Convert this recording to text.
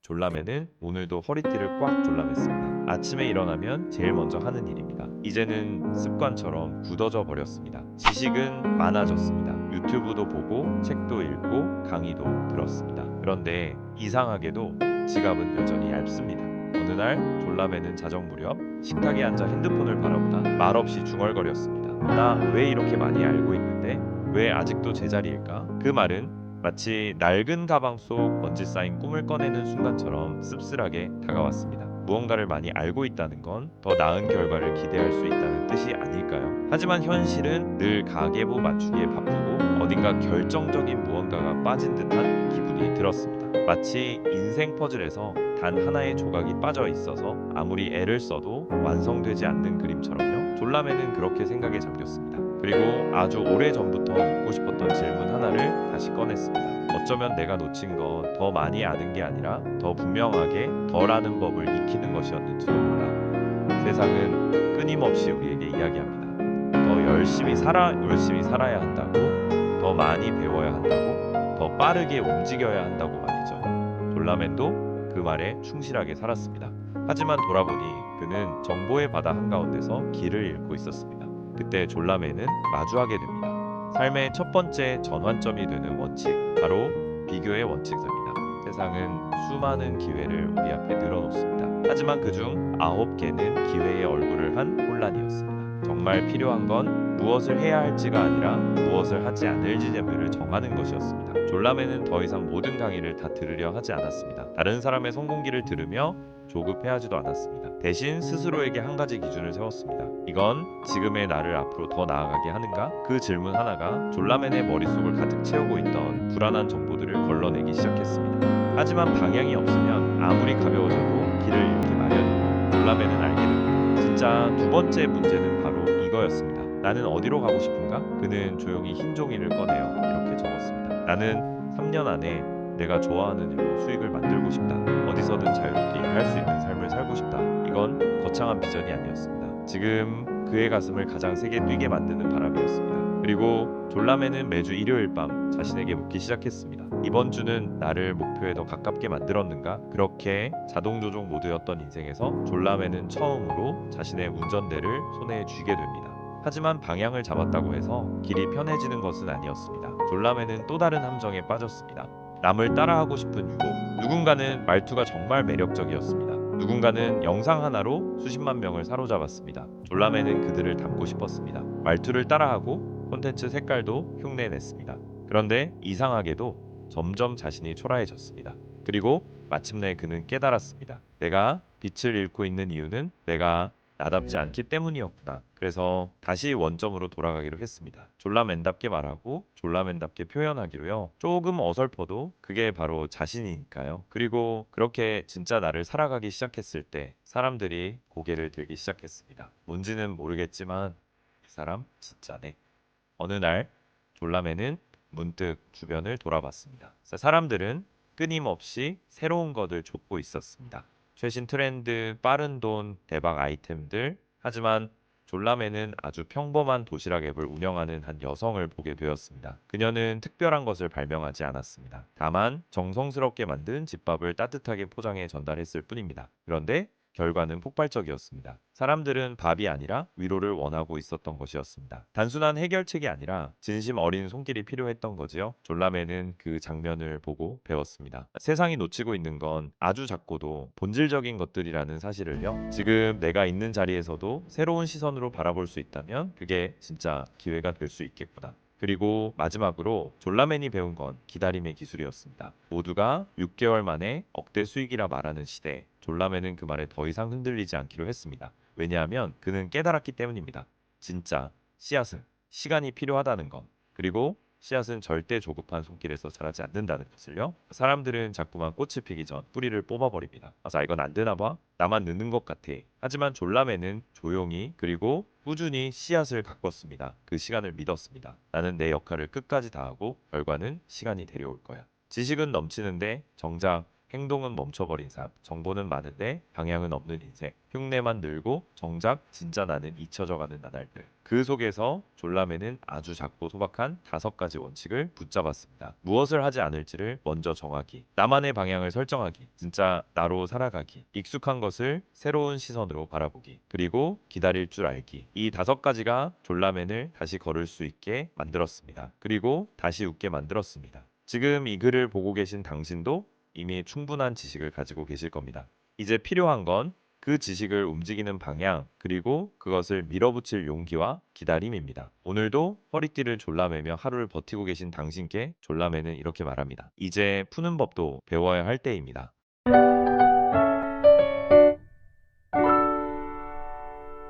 졸라매는 오늘도 허리띠를 꽉 졸라맸습니다. 아침에 일어나면 제일 먼저 하는 일입니다. 이제는 습관처럼 굳어져 버렸습니다. 지식은 많아졌습니다. 유튜브도 보고 책도 읽고 강의도 들었습니다. 그런데 이상하게도 지갑은 여전히 얇습니다. 어느 날 졸라매는 자정 무렵 식탁에 앉아 핸드폰을 바라보다 말없이 중얼거렸습니다. 나 왜 이렇게 많이 알고 있는데 왜 아직도 제자리일까? 그 말은 마치 낡은 가방 속 먼지 쌓인 꿈을 꺼내는 순간처럼 씁쓸하게 다가왔습니다. 무언가를 많이 알고 있다는 건 더 나은 결과를 기대할 수 있다는 뜻이 아닐까요? 하지만 현실은 늘 가계부 맞추기에 바쁘고 어딘가 결정적인 무언가가 빠진 듯한 기분이 들었습니다. 마치 인생 퍼즐에서 단 하나의 조각이 빠져 있어서 아무리 애를 써도 완성되지 않는 그림처럼요. 졸라매는 그렇게 생각에 잠겼습니다. 그리고 아주 오래전부터 묻고 싶었던 질문 하나를 다시 꺼냈습니다. 어쩌면 내가 놓친 건 더 많이 아는 게 아니라 더 분명하게 덜 아는 법을 익히는 것이었는지도 몰라. 세상은 끊임없이 우리에게 이야기합니다. 더 열심히 살아야 한다고, 더 많이 배워야 한다고, 더 빠르게 움직여야 한다고 말이죠. 졸라맨도 그 말에 충실하게 살았습니다. 하지만 돌아보니 그는 정보의 바다 한가운데서 길을 잃고 있었습니다. 그때 졸라매는 마주하게 됩니다. 삶의 첫 번째 전환점이 되는 원칙, 바로 비교의 원칙입니다. 세상은 수많은 기회를 우리 앞에 늘어놓습니다. 하지만 그중 9개는 기회의 얼굴을 한 혼란이었습니다. 정말 필요한 건 무엇을 해야 할지가 아니라 무엇을 하지 않을 지점을 정하는 것이었습니다. 졸라매는 더 이상 모든 강의를 다 들으려 하지 않았습니다. 다른 사람의 성공기를 들으며 조급해하지도 않았습니다. 대신 스스로에게 한 가지 기준을 세웠습니다. 이건 지금의 나를 앞으로 더 나아가게 하는가? 그 질문 하나가 졸라맨의 머릿속을 가득 채우고 있던 불안한 정보들을 걸러내기 시작했습니다. 하지만 방향이 없으면 아무리 가벼워져도 길을 잃기 마련이고 졸라맨은 알게 됩니다. 진짜 두 번째 문제는 바로 이거였습니다. 나는 어디로 가고 싶은가? 그는 조용히 흰 종이를 꺼내어 이렇게 적었습니다. 나는 3년 안에 내가 좋아하는 일로 수익을 만들고 싶다. 어디서든 자유롭게 일할 수 있는 삶을 살고 싶다. 이건 거창한 비전이 아니었습니다. 지금 그의 가슴을 가장 세게 뛰게 만드는 바람이었습니다. 그리고 졸라매는 매주 일요일 밤 자신에게 묻기 시작했습니다. 이번 주는 나를 목표에 더 가깝게 만들었는가? 그렇게 자동 조종 모드였던 인생에서 졸라매는 처음으로 자신의 운전대를 손에 쥐게 됩니다. 하지만 방향을 잡았다고 해서 길이 편해지는 것은 아니었습니다. 졸라매는 또 다른 함정에 빠졌습니다. 남을 따라하고 싶은 유혹. 누군가는 말투가 정말 매력적이었습니다. 누군가는 영상 하나로 수십만 명을 사로잡았습니다. 졸라매는 그들을 닮고 싶었습니다. 말투를 따라하고 콘텐츠 색깔도 흉내냈습니다. 그런데 이상하게도 점점 자신이 초라해졌습니다. 그리고 마침내 그는 깨달았습니다. 내가 빛을 잃고 있는 이유는 내가 나답지 않기 때문이었구나. 그래서 다시 원점으로 돌아가기로 했습니다. 졸라맨답게 말하고 졸라맨답게 표현하기로요. 조금 어설퍼도 그게 바로 자신이니까요. 그리고 그렇게 진짜 나를 살아가기 시작했을 때 사람들이 고개를 들기 시작했습니다. 뭔지는 모르겠지만 이 사람 진짜네. 어느 날 졸라매는 문득 주변을 돌아봤습니다. 사람들은 끊임없이 새로운 것을 쫓고 있었습니다. 최신 트렌드, 빠른 돈, 대박 아이템들. 하지만 졸라매는 아주 평범한 도시락 앱을 운영하는 한 여성을 보게 되었습니다. 그녀는 특별한 것을 발명하지 않았습니다. 다만 정성스럽게 만든 집밥을 따뜻하게 포장해 전달했을 뿐입니다. 그런데 결과는 폭발적이었습니다. 사람들은 밥이 아니라 위로를 원하고 있었던 것이었습니다. 단순한 해결책이 아니라 진심 어린 손길이 필요했던 거지요. 졸라매는 그 장면을 보고 배웠습니다. 세상이 놓치고 있는 건 아주 작고도 본질적인 것들이라는 사실을요. 지금 내가 있는 자리에서도 새로운 시선으로 바라볼 수 있다면 그게 진짜 기회가 될 수 있겠구나. 그리고 마지막으로 졸라맨이 배운 건 기다림의 기술이었습니다. 모두가 6개월 만에 억대 수익이라 말하는 시대, 졸라맨은 그 말에 더 이상 흔들리지 않기로 했습니다. 왜냐하면 그는 깨달았기 때문입니다. 진짜 씨앗은 시간이 필요하다는 것, 그리고 씨앗은 절대 조급한 손길에서 자라지 않는다는 것을요. 사람들은 자꾸만 꽃이 피기 전 뿌리를 뽑아버립니다. 아, 이건 안 되나 봐? 나만 늦는 것 같아. 하지만 졸라매는 조용히 그리고 꾸준히 씨앗을 가꿨습니다. 그 시간을 믿었습니다. 나는 내 역할을 끝까지 다하고 결과는 시간이 데려올 거야. 지식은 넘치는데 정작 행동은 멈춰버린 삶, 정보는 많은데 방향은 없는 인생, 흉내만 늘고 정작 진짜 나는 잊혀져가는 나날들. 그 속에서 졸라매는 아주 작고 소박한 5가지 원칙을 붙잡았습니다. 무엇을 하지 않을지를 먼저 정하기, 나만의 방향을 설정하기, 진짜 나로 살아가기, 익숙한 것을 새로운 시선으로 바라보기, 그리고 기다릴 줄 알기. 이 5가지가 졸라맨을 다시 걸을 수 있게 만들었습니다. 그리고 다시 웃게 만들었습니다. 지금 이 글을 보고 계신 당신도 이미 충분한 지식을 가지고 계실 겁니다. 이제 필요한 건 그 지식을 움직이는 방향, 그리고 그것을 밀어붙일 용기와 기다림입니다. 오늘도 허리띠를 졸라매며 하루를 버티고 계신 당신께 졸라매는 이렇게 말합니다. 이제 푸는 법도 배워야 할 때입니다.